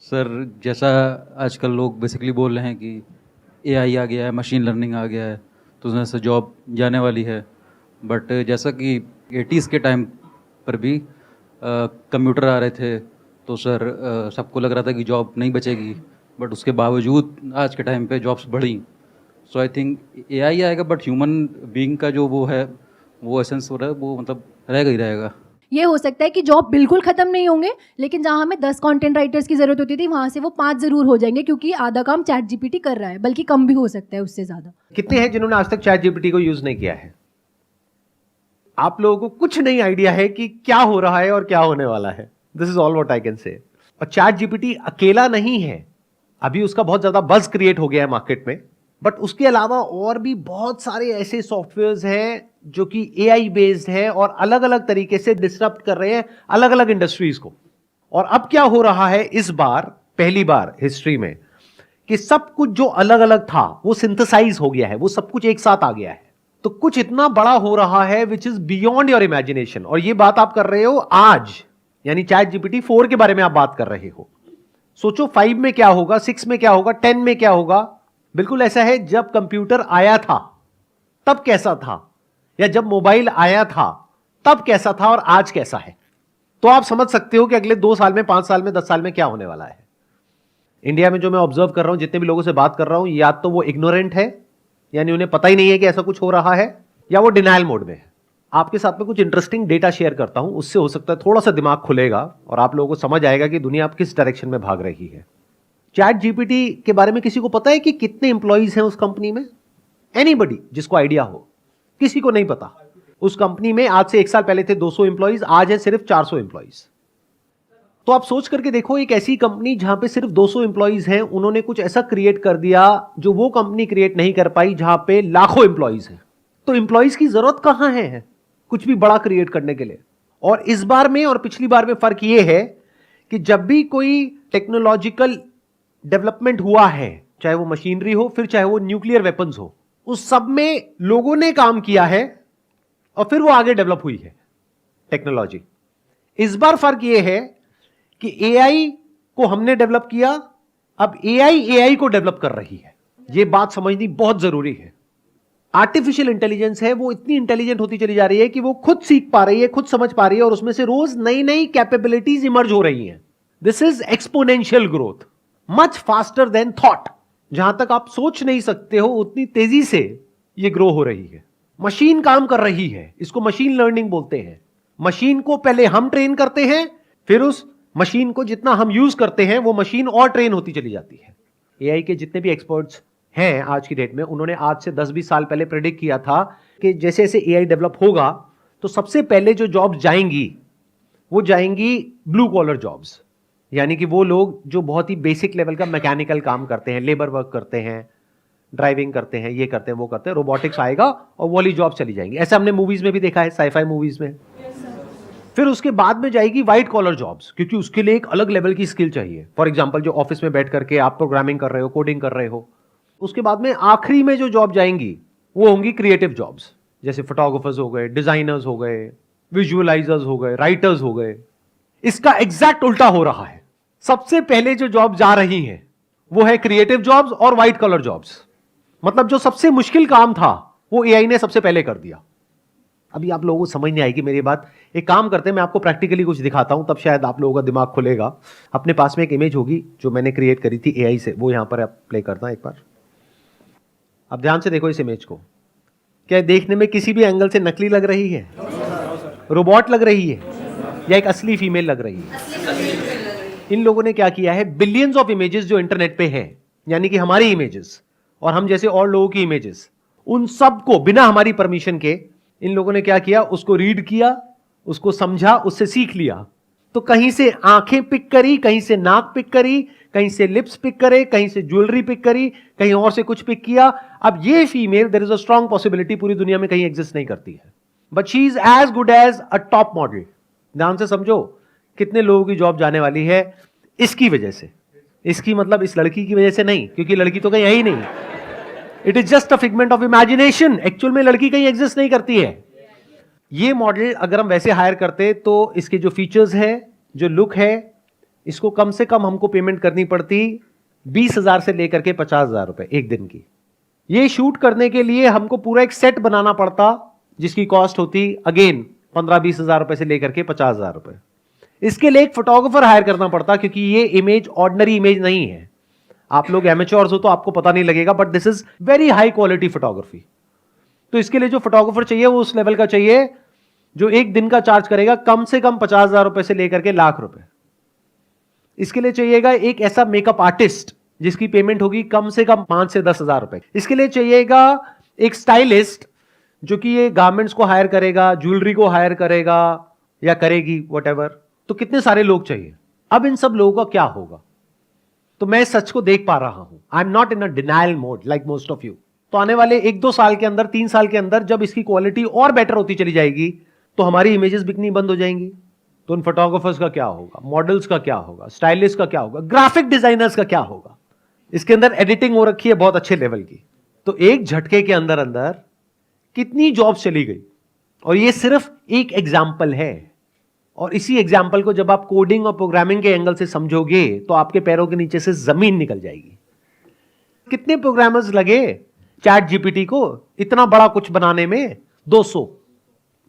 Sir, जैसा आजकल लोग बेसिकली बोल रहे हैं कि एआई आ गया है, मशीन लर्निंग आ गया है, तो उसमें से जॉब जाने वाली है। बट जैसा कि 80s के टाइम पर भी कंप्यूटर आ रहे थे, तो सर सबको लग रहा था कि जॉब नहीं बचेगी। बट उसके बावजूद आज के टाइम पे जॉब्स बढ़ी। सो आई थिंक एआई आएगा, बट ह्यूमन बीइंग का जो वो है, वो एसेंस हो रहा है, वो मतलब रहेगा ही रहेगा। ये हो सकता है कि जॉब बिल्कुल खत्म नहीं होंगे, लेकिन जहां हमें 10 कंटेंट राइटर्स की जरूरत होती थी वहां से वो 5 जरूर हो जाएंगे, क्योंकि आधा काम चैट जीपीटी कर रहा है, बल्कि कम भी हो सकता है उससे ज्यादा। कितने हैं जिन्होंने आज तक चैट जीपीटी को यूज नहीं किया है? आप लोगों को कुछ नहीं आइडिया है कि क्या हो रहा है और क्या होने वाला है। This is all what I can say. और चैट जीपीटी अकेला नहीं है, अभी उसका बहुत ज्यादा बज क्रिएट हो गया है मार्केट में, बट उसके अलावा और भी बहुत सारे ऐसे सॉफ्टवेयर्स हैं जो कि एआई बेस्ड है और अलग अलग तरीके से डिसरप्ट कर रहे हैं अलग अलग इंडस्ट्रीज को। और अब क्या हो रहा है इस बार, पहली बार हिस्ट्री में, कि सब कुछ जो अलग अलग था वो सिंथेसाइज हो गया है, वो सब कुछ एक साथ आ गया है। तो कुछ इतना बड़ा हो रहा है which is beyond your imagination. और ये बात आप कर रहे हो आज, यानी चैट जीपीटी 4 के बारे में आप बात कर रहे हो। सोचो 5 में क्या होगा, 6 में क्या होगा, 10 में क्या होगा। बिल्कुल ऐसा है, जब कंप्यूटर आया था तब कैसा था, या जब मोबाइल आया था तब कैसा था, और आज कैसा है। तो आप समझ सकते हो कि अगले 2 साल में, 5 साल में, 10 साल में क्या होने वाला है। इंडिया में जो मैं ऑब्जर्व कर रहा हूं, जितने भी लोगों से बात कर रहा हूं, या तो वो इग्नोरेंट है, यानी उन्हें पता ही नहीं है कि ऐसा कुछ हो रहा है, या वो डिनायल मोड में है। आपके साथ में कुछ इंटरेस्टिंग डेटा शेयर करता हूं, उससे हो सकता है थोड़ा सा दिमाग खुलेगा और आप लोगों को समझ आएगा कि दुनिया अब किस डायरेक्शन में भाग रही है। चैट जीपीटी के बारे में किसी को पता है कि कितने इंप्लॉइज हैं उस कंपनी में? एनीबडी जिसको आइडिया हो? किसी को नहीं पता। उस कंपनी में आज से 1 साल पहले थे 200 इंप्लॉइज, आज है सिर्फ 400 इंप्लॉइज। तो आप सोच करके देखो, एक ऐसी कंपनी जहां पे सिर्फ 200 इंप्लॉइज हैं, उन्होंने कुछ ऐसा क्रिएट कर दिया जो वो कंपनी क्रिएट नहीं कर पाई जहां पे लाखों इंप्लॉइज हैं। तो इंप्लॉइज की जरूरत कहां है कुछ भी बड़ा क्रिएट करने के लिए। और इस बार में और पिछली बार में फर्क यह है कि जब भी कोई टेक्नोलॉजिकल डेवलपमेंट हुआ है, चाहे वो मशीनरी हो, फिर चाहे वो न्यूक्लियर वेपन्स हो, उस सब में लोगों ने काम किया है और फिर वो आगे डेवलप हुई है टेक्नोलॉजी। इस बार फर्क यह है कि एआई को हमने डेवलप किया, अब एआई को डेवलप कर रही है। यह बात समझनी बहुत जरूरी है। आर्टिफिशियल इंटेलिजेंस है, वो इतनी इंटेलिजेंट होती चली जा रही है कि वो खुद सीख पा रही है, खुद समझ पा रही है, और उसमें से रोज नई नई कैपेबिलिटीज इमर्ज हो रही हैं। This is exponential growth, much faster than thought. जहां तक आप सोच नहीं सकते हो उतनी तेजी से यह ग्रो हो रही है। मशीन काम कर रही है, इसको मशीन लर्निंग बोलते हैं। मशीन को पहले हम ट्रेन करते हैं, फिर उस मशीन को जितना हम यूज करते हैं वो मशीन और ट्रेन होती चली जाती है। एआई के जितने भी एक्सपर्ट्स हैं आज की डेट में, उन्होंने आज से 10-20 साल पहले प्रेडिक्ट किया था कि जैसे जैसे एआई डेवलप होगा तो सबसे पहले जो जॉब्स जाएंगी वो जाएंगी ब्लू कॉलर जॉब्स, यानी कि वो लोग जो बहुत ही बेसिक लेवल का मैकेनिकल काम करते हैं, लेबर वर्क करते हैं, ड्राइविंग करते हैं, ये करते हैं, वो करते हैं। रोबोटिक्स आएगा और वो वाली जॉब चली जाएंगी। ऐसा हमने मूवीज में भी देखा है, साइफाई मूवीज में। फिर उसके बाद में जाएगी व्हाइट कॉलर जॉब्स, क्योंकि उसके लिए एक अलग लेवल की स्किल चाहिए। फॉर एग्जांपल जो ऑफिस में बैठ करके आप प्रोग्रामिंग कर रहे हो, कोडिंग कर रहे हो। उसके बाद में आखिरी में जो जॉब जाएंगी वो होंगी क्रिएटिव जॉब्स, जैसे फोटोग्राफर्स हो गए, डिजाइनर्स हो गए, विजुअलाइजर्स हो गए, राइटर्स हो गए। इसका एग्जैक्ट उल्टा हो रहा है। सबसे पहले जो जॉब जा रही हैं वो है क्रिएटिव जॉब्स और व्हाइट कॉलर जॉब्स। मतलब जो सबसे मुश्किल काम था वो एआई ने सबसे पहले कर दिया। अभी आप लोगों को समझ नहीं आएगी मेरी बात। एक काम करते हैं, मैं आपको प्रैक्टिकली कुछ दिखाता हूं, तब शायद आप लोगों का दिमाग खुलेगा। अपने पास में एक इमेज होगी जो मैंने क्रिएट करी थी एआई से, वो यहां पर आप प्ले करता हूं एक बार। अब ध्यान से देखो इस इमेज को। क्या देखने में किसी भी एंगल से नकली लग रही है? रोबोट लग रही है या एक असली फीमेल लग रही है? इन लोगों ने क्या किया है, बिलियंस ऑफ इमेजेस जो इंटरनेट पे हैं, यानी कि हमारी इमेजेस और हम जैसे और लोगों की इमेजेस, उन सब को बिना हमारी परमिशन के इन लोगों ने क्या किया, उसको रीड किया, उसको समझा, उससे सीख लिया। तो कहीं से आंखें पिक करी, कहीं से नाक पिक करी, कहीं से लिप्स पिक करे, कहीं से ज्वेलरी पिक करी, कहीं और से कुछ पिक किया। अब ये female, there is a strong possibility, पूरी दुनिया में कहीं एग्जिस्ट नहीं करती है, but she is as good as a top model. ध्यान से समझो कितने लोगों की जॉब जाने वाली है इसकी वजह से। इसकी मतलब इस लड़की की वजह से नहीं, क्योंकि लड़की तो कहीं है ही नहीं। It is just a figment of imagination. Actual में लड़की कहीं एग्जिस्ट नहीं करती है। ये मॉडल अगर हम वैसे हायर करते तो इसके जो फीचर्स है, जो लुक है, इसको कम से कम हमको पेमेंट करनी पड़ती 20,000 से लेकर के 50,000 रुपए एक दिन की। ये शूट करने के लिए हमको पूरा एक सेट बनाना पड़ता जिसकी कॉस्ट होती अगेन 15-20 हजार रुपए से लेकर के 50,000 रुपए। इसके लिए एक फोटोग्राफर हायर करना पड़ता क्योंकि ये इमेज ऑर्डिनरी इमेज नहीं है। आप लोग एमेच्योर्स हो तो आपको पता नहीं लगेगा, but this is very high quality photography. तो इसके लिए जो फोटोग्राफर चाहिए वो उस लेवल का चाहिए जो एक दिन का चार्ज करेगा कम से कम 50,000 रुपए से लेकर के लाख रुपए। इसके लिए चाहिएगा एक ऐसा मेकअप आर्टिस्ट जिसकी पेमेंट होगी कम से कम 5 से 10 हजार रुपए। इसके लिए चाहिएगा एक स्टाइलिस्ट जो कि ये गारमेंट्स को हायर करेगा, ज्वेलरी को हायर करेगा या करेगी व्हाटएवर। तो कितने सारे लोग चाहिए। अब इन सब लोगों का क्या होगा? तो मैं सच को देख पा रहा हूं। I am not in a denial mode like most of you. तो आने वाले 1-2 साल के अंदर, 3 साल के अंदर जब इसकी क्वालिटी और बेटर होती चली जाएगी तो हमारी इमेजेस बिकनी बंद हो जाएंगी। तो उन फोटोग्राफर्स का क्या होगा, मॉडल्स का क्या होगा, स्टाइलिस्ट का क्या होगा, ग्राफिक डिजाइनर्स का क्या होगा? इसके अंदर एडिटिंग हो रखी है बहुत अच्छे लेवल की। तो एक झटके के अंदर अंदर कितनी जॉब्स चली गई। और ये सिर्फ एक एग्जाम्पल है। और इसी एग्जाम्पल को जब आप कोडिंग और प्रोग्रामिंग के एंगल से समझोगे तो आपके पैरों के नीचे से जमीन निकल जाएगी। कितने प्रोग्रामर्स लगे चैट जीपीटी को इतना बड़ा कुछ बनाने में? 200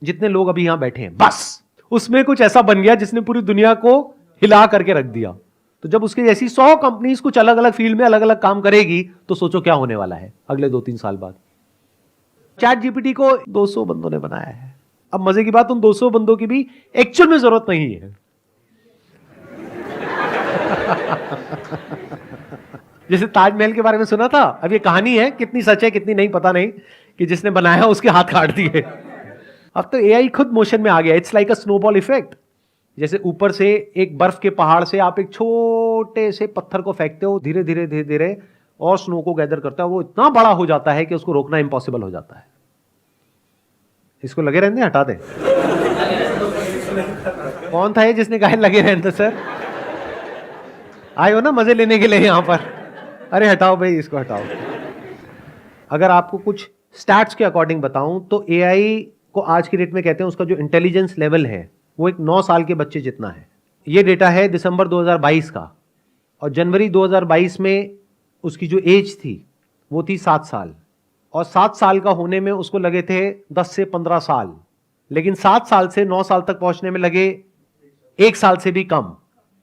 जितने लोग अभी यहां बैठे हैं, बस उसमें कुछ ऐसा बन गया जिसने पूरी दुनिया को हिला करके रख दिया। तो जब उसके जैसी 100 कंपनीज कुछ अलग अलग फील्ड में अलग अलग काम करेगी तो सोचो क्या होने वाला है अगले 2-3 साल बाद। चैट जीपीटी को 200 बंदों ने बनाया है। अब मजे की बात, उन 200 बंदों की भी एक्चुअल में जरूरत नहीं है। जैसे ताजमहल के बारे में सुना था, अब ये कहानी है, कितनी सच है कितनी नहीं पता नहीं, कि जिसने बनाया उसके हाथ काट दिए। अब तो एआई खुद मोशन में आ गया। It's like a snowball effect. जैसे ऊपर से एक बर्फ के पहाड़ से आप एक छोटे से पत्थर को फेंकते हो, धीरे धीरे धीरे धीरे और स्नो को गैदर करता है, वो इतना बड़ा हो जाता है कि उसको रोकना इम्पॉसिबल हो जाता है। इसको लगे रहने हटा दे। कौन था ये जिसने कहा लगे रहने? सर आए हो ना मजे लेने के लिए यहां पर? अरे हटाओ भाई, इसको हटाओ। अगर आपको कुछ स्टैट्स के अकॉर्डिंग बताऊं तो एआई को आज की डेट में कहते हैं उसका जो इंटेलिजेंस लेवल है वो एक 9 साल के बच्चे जितना है। ये डेटा है दिसंबर 2022 का, और जनवरी 2022 में उसकी जो एज थी वो थी 7 साल, और 7 साल का होने में उसको लगे थे 10 से 15 साल, लेकिन 7 साल से 9 साल तक पहुंचने में लगे 1 साल से भी कम।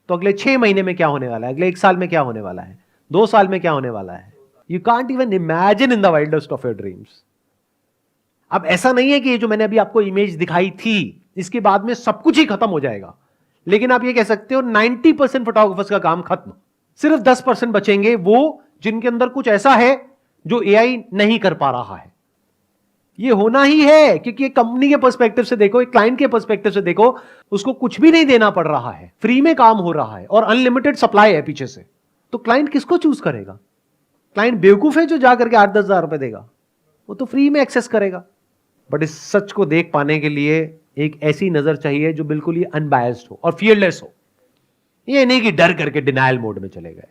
तो अगले 6 महीने में क्या होने वाला है, अगले 1 साल में क्या होने वाला है, 2 साल में क्या होने वाला है? You can't even imagine in the wildest of your dreams. अब ऐसा नहीं है कि ये जो मैंने अभी आपको इमेज दिखाई थी इसके बाद में सब कुछ ही खत्म हो जाएगा, लेकिन आप ये कह सकते हो 90% फोटोग्राफर्स का काम खत्म, सिर्फ 10% बचेंगे वो जिनके अंदर कुछ ऐसा है जो एआई नहीं कर पा रहा है। ये होना ही है, क्योंकि एक कंपनी के पर्सपेक्टिव से देखो, एक क्लाइंट के पर्सपेक्टिव से देखो, उसको कुछ भी नहीं देना पड़ रहा है, फ्री में काम हो रहा है और अनलिमिटेड सप्लाई है पीछे से। तो क्लाइंट किसको चूज करेगा? क्लाइंट बेवकूफ है जो जाकर के 8-10 हजार रुपए देगा? वो तो फ्री में एक्सेस करेगा। बट इस सच को देख पाने के लिए एक ऐसी नजर चाहिए जो बिल्कुल ही अनबायस्ड हो और फियरलेस हो। ये नहीं कि डर करके डिनायल मोड में चले गए।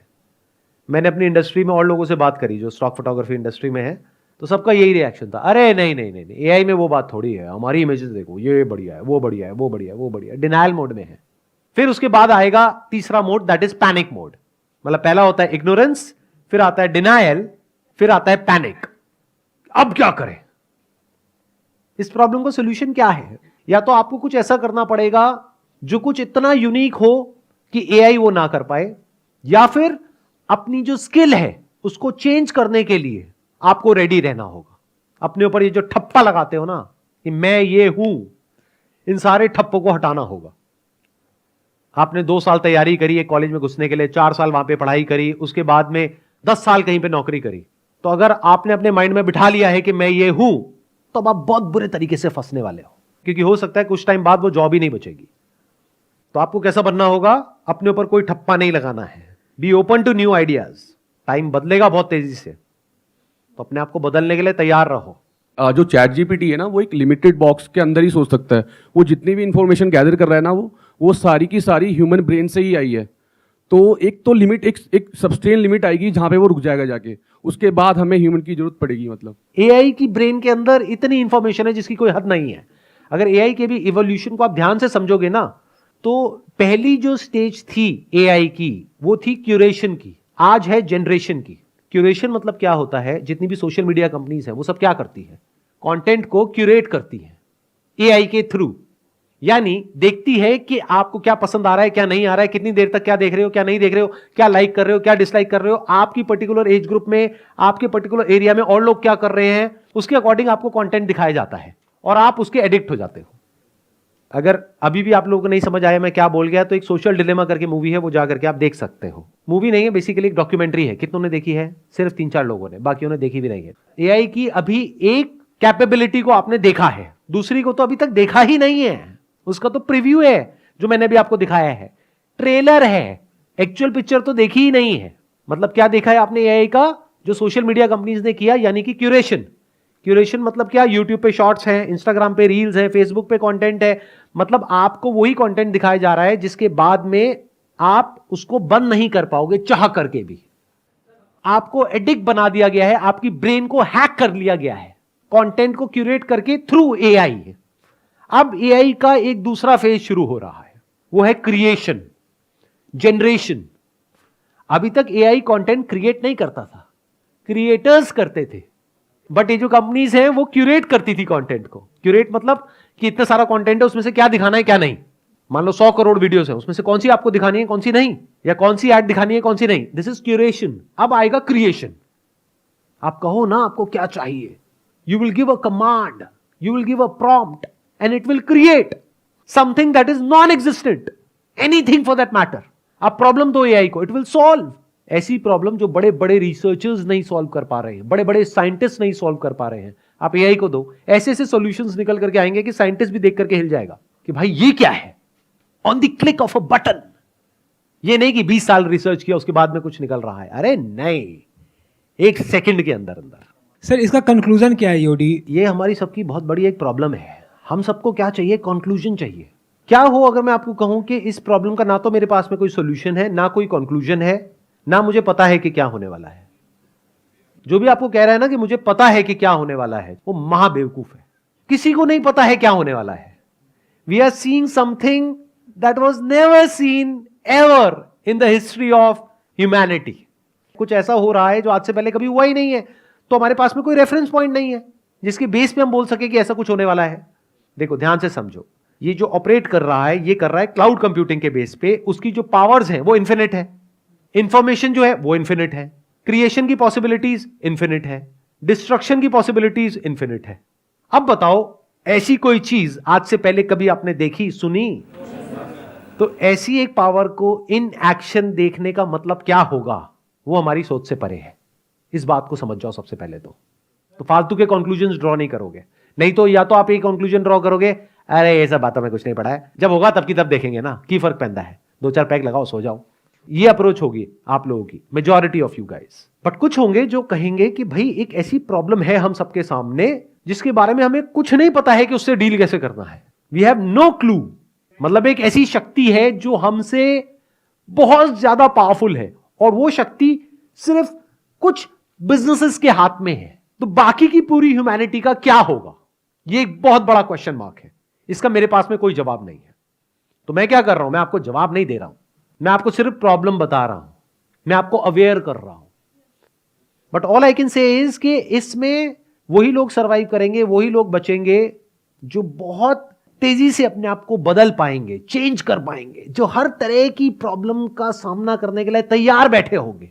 मैंने अपनी इंडस्ट्री में और लोगों से बात करी जो स्टॉक फोटोग्राफी इंडस्ट्री में है, तो सबका यही रिएक्शन था, अरे नहीं नहीं नहीं नहीं, एआई में वो बात थोड़ी है, हमारी इमेजेस देखो, ये बढ़िया है, वो बढ़िया है, वो बढ़िया है, वो बढ़िया है। डिनायल मोड में है। फिर उसके बाद आएगा तीसरा mode, that is panic mode. मतलब पहला होता है इग्नोरेंस, फिर आता है डिनायल, फिर आता है पैनिक। अब क्या करें? इस प्रॉब्लम का सोल्यूशन क्या है? या तो आपको कुछ ऐसा करना पड़ेगा जो कुछ इतना यूनिक हो कि एआई वो ना कर पाए, या फिर अपनी जो स्किल है उसको चेंज करने के लिए आपको रेडी रहना होगा। अपने ऊपर ये जो ठप्पा लगाते हो ना कि मैं ये हूं, इन सारे ठप्पों को हटाना होगा। आपने 2 साल तैयारी करी एक कॉलेज में घुसने के लिए, 4 साल वहां पे पढ़ाई करी, उसके बाद में 10 साल कहीं पे नौकरी करी, तो अगर आपने अपने माइंड में बिठा लिया है कि मैं ये हूं, तो अब आप बहुत बुरे तरीके से फंसने वाले हो, क्योंकि हो सकता है कुछ टाइम बाद वो जॉब ही नहीं बचेगी। तो आपको कैसा बनना होगा? अपने ऊपर कोई ठप्पा नहीं लगाना है। Be open to new ideas. Time बदलेगा बहुत तेजी से, तो अपने आप को बदलने के लिए तैयार रहो। जो चैट जीपीटी है ना, वो एक लिमिटेड बॉक्स के अंदर ही सोच सकता है। वो जितनी भी इंफॉर्मेशन गैदर कर रहा है ना, वो सारी की सारी ह्यूमन ब्रेन से ही आई है। तो एक तो लिमिट, एक सब्सटेन लिमिट आएगी जहां पे वो रुक जाएगा जाके, उसके बाद हमें ह्यूमन की जरूरत पड़ेगी। मतलब एआई की ब्रेन के अंदर इतनी इंफॉर्मेशन है जिसकी कोई हद नहीं है। अगर एआई के भी इवोल्यूशन को आप ध्यान से समझोगे ना, तो पहली जो स्टेज थी एआई की वो थी क्यूरेशन की, आज है जनरेशन की। क्यूरेशन मतलब क्या होता है, जितनी भी सोशल मीडिया कंपनीज हैं वो सब क्या करती है, कंटेंट को क्यूरेट करती है एआई के थ्रू। यानी देखती है कि आपको क्या पसंद आ रहा है, क्या नहीं आ रहा है, कितनी देर तक क्या देख रहे हो, क्या नहीं देख रहे हो, क्या लाइक कर रहे हो, क्या डिसलाइक कर रहे हो, आपकी पर्टिकुलर एज ग्रुप में, आपके पर्टिकुलर एरिया में और लोग क्या कर रहे हैं, उसके अकॉर्डिंग आपको कंटेंट दिखाया जाता है और आप उसके एडिक्ट हो जाते हो। अगर अभी भी आप लोगों को नहीं समझ आया मैं क्या बोल गया, तो एक सोशल डिलेमा करके मूवी है, वो जा करके आप देख सकते हो। मूवी नहीं है, बेसिकली एक डॉक्यूमेंट्री है। कितनों ने देखी है? सिर्फ 3-4 लोगों ने, बाकियों ने देखी भी नहीं है। एआई की अभी एक कैपेबिलिटी को आपने देखा है, दूसरी को तो अभी तक देखा ही नहीं है। उसका तो प्रीव्यू है जो मैंने भी आपको दिखाया है, ट्रेलर है, एक्चुअल पिक्चर तो देखी ही नहीं है। मतलब क्या देखा है आपने एआई का? जो सोशल मीडिया कंपनीज ने किया, यानी कि क्यूरेशन। क्यूरेशन मतलब क्या? यूट्यूब पे शॉर्ट्स हैं, इंस्टाग्राम पे रील्स है, फेसबुक पे कंटेंट है। मतलब आपको वही कंटेंट दिखाया जा रहा है जिसके बाद में आप उसको बंद नहीं कर पाओगे चाह करके भी। आपको एडिक्ट बना दिया गया है, आपकी ब्रेन को हैक कर लिया गया है कंटेंट को क्यूरेट करके थ्रू एआई। अब एआई का एक दूसरा फेज शुरू हो रहा है, वो है क्रिएशन, जनरेशन। अभी तक एआई कंटेंट क्रिएट नहीं करता था, क्रिएटर्स करते थे। बट ये जो कंपनीज हैं वो क्यूरेट करती थी कंटेंट को। क्यूरेट मतलब कि इतना सारा कंटेंट है, उसमें से क्या दिखाना है क्या नहीं। मान लो 100 करोड़ वीडियोस हैं, उसमें से कौन सी आपको दिखानी है कौन सी नहीं, या कौन सी ऐड दिखानी है कौन सी नहीं। This is curation. अब आएगा क्रिएशन। आप कहो ना आपको क्या चाहिए, you will give a command, you will give a prompt and it will create something that is non-existent, anything for that matter. अब प्रॉब्लम दो एआई को, it will solve ऐसी प्रॉब्लम जो बड़े बड़े रिसर्चर्स नहीं सॉल्व कर पा रहे हैं, बड़े बड़े साइंटिस्ट नहीं सॉल्व कर पा रहे हैं। आप एआई को दो, ऐसे ऐसे सॉल्यूशंस निकल करके आएंगे कि साइंटिस्ट भी देख करके हिल जाएगा कि भाई ये क्या है, on the click of a button. ये नहीं कि 20 साल रिसर्च किया उसके बाद में कुछ निकल रहा है, अरे नहीं, एक सेकंड के अंदर अंदर। सर इसका कंक्लूजन क्या है योडी? ये हमारी सबकी बहुत बड़ी एक प्रॉब्लम है। हम सबको क्या चाहिए? कंक्लूजन चाहिए। क्या हो अगर मैं आपको कहूं कि इस प्रॉब्लम का ना तो मेरे पास में कोई सॉल्यूशन है, ना कोई कंक्लूजन है, ना मुझे पता है कि क्या होने वाला है। जो भी आपको कह रहा है ना कि मुझे पता है कि क्या होने वाला है, वो महाबेवकूफ है। किसी को नहीं पता है क्या होने वाला है। We are seeing something that was never seen ever in the history of humanity. कुछ ऐसा हो रहा है जो आज से पहले कभी हुआ ही नहीं है, तो हमारे पास में कोई रेफरेंस पॉइंट नहीं है जिसके बेस पे हम बोल सके कि ऐसा कुछ होने वाला है। देखो ध्यान से समझो, ये जो ऑपरेट कर रहा है, ये कर रहा है क्लाउड कंप्यूटिंग के बेस पे। उसकी जो पावर्स हैं वो इन्फिनिट है, इंफॉर्मेशन जो है वो इन्फिनिट है, क्रिएशन की पॉसिबिलिटीज इन्फिनिट है, डिस्ट्रक्शन की पॉसिबिलिटीज इन्फिनिट है। अब बताओ, ऐसी कोई चीज आज से पहले कभी आपने देखी, सुनी? तो ऐसी एक पावर को इन एक्शन देखने का मतलब क्या होगा, वो हमारी सोच से परे है। इस बात को समझ जाओ सबसे पहले तो फालतू के कंक्लूजन्स ड्रॉ नहीं करोगे। नहीं तो या तो आप एक कंक्लूजन ड्रॉ करोगे, अरे ये सब बातों में कुछ नहीं पड़ा है, जब होगा तब की तब देखेंगे ना, की फर्क पैदा है, 2-4 पैक लगाओ सो जाओ। ये अप्रोच होगी आप लोगों की, majority of you guys. But कुछ होंगे जो कहेंगे कि भाई एक ऐसी प्रॉब्लम है हम सबके सामने जिसके बारे में हमें कुछ नहीं पता है कि उससे डील कैसे करना है। We have no clue. मतलब एक ऐसी शक्ति है जो हमसे बहुत ज्यादा पावरफुल है, और वो शक्ति सिर्फ कुछ बिजनेसेस के हाथ में है। तो बाकी की पूरी ह्यूमैनिटी का क्या होगा? ये एक बहुत बड़ा क्वेश्चन मार्क है। इसका मेरे पास में कोई जवाब नहीं है। तो मैं क्या कर रहा हूं? मैं आपको जवाब नहीं दे रहा हूं, मैं आपको सिर्फ प्रॉब्लम बता रहा हूं, मैं आपको अवेयर कर रहा हूं। But all I can say is कि इसमें वही लोग सर्वाइव करेंगे, वही लोग बचेंगे जो बहुत तेजी से अपने आप को बदल पाएंगे, चेंज कर पाएंगे, जो हर तरह की प्रॉब्लम का सामना करने के लिए तैयार बैठे होंगे।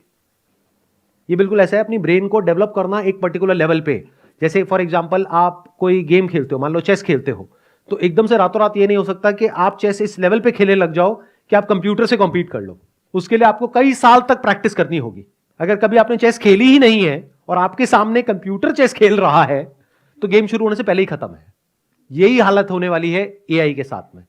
ये बिल्कुल ऐसा है अपनी ब्रेन को डेवलप करना एक पर्टिकुलर लेवल पे। जैसे फॉर एग्जांपल आप कोई गेम खेलते हो, मान लो चेस खेलते हो, तो एकदम से रातों रात ये नहीं हो सकता कि आप चेस इस लेवल पे खेलने लग जाओ कि आप कंप्यूटर से कॉम्पीट कर लो। उसके लिए आपको कई साल तक प्रैक्टिस करनी होगी। अगर कभी आपने चेस खेली ही नहीं है और आपके सामने कंप्यूटर चेस खेल रहा है, तो गेम शुरू होने से पहले ही खत्म है। यही हालत होने वाली है एआई के साथ में।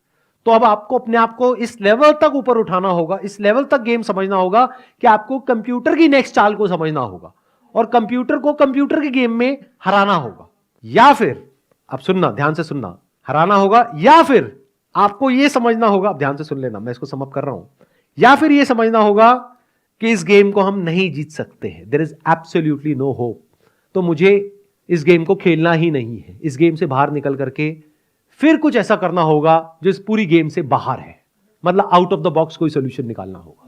तो अब आपको अपने आप को इस लेवल तक ऊपर उठाना होगा, इस लेवल तक गेम समझना होगा कि आपको कंप्यूटर की नेक्स्ट चाल को समझना होगा और कंप्यूटर को कंप्यूटर के गेम में हराना होगा। या फिर, अब सुनना, ध्यान से सुनना, हराना होगा, या फिर आपको यह समझना होगा, अब ध्यान से सुन लेना, मैं इसको समअप कर रहा हूं, या फिर यह समझना होगा कि इस गेम को हम नहीं जीत सकते हैं, there is absolutely no hope, तो मुझे इस गेम को खेलना ही नहीं है। इस गेम से बाहर निकल करके फिर कुछ ऐसा करना होगा जो इस पूरी गेम से बाहर है। मतलब आउट ऑफ द बॉक्स कोई सोल्यूशन निकालना होगा।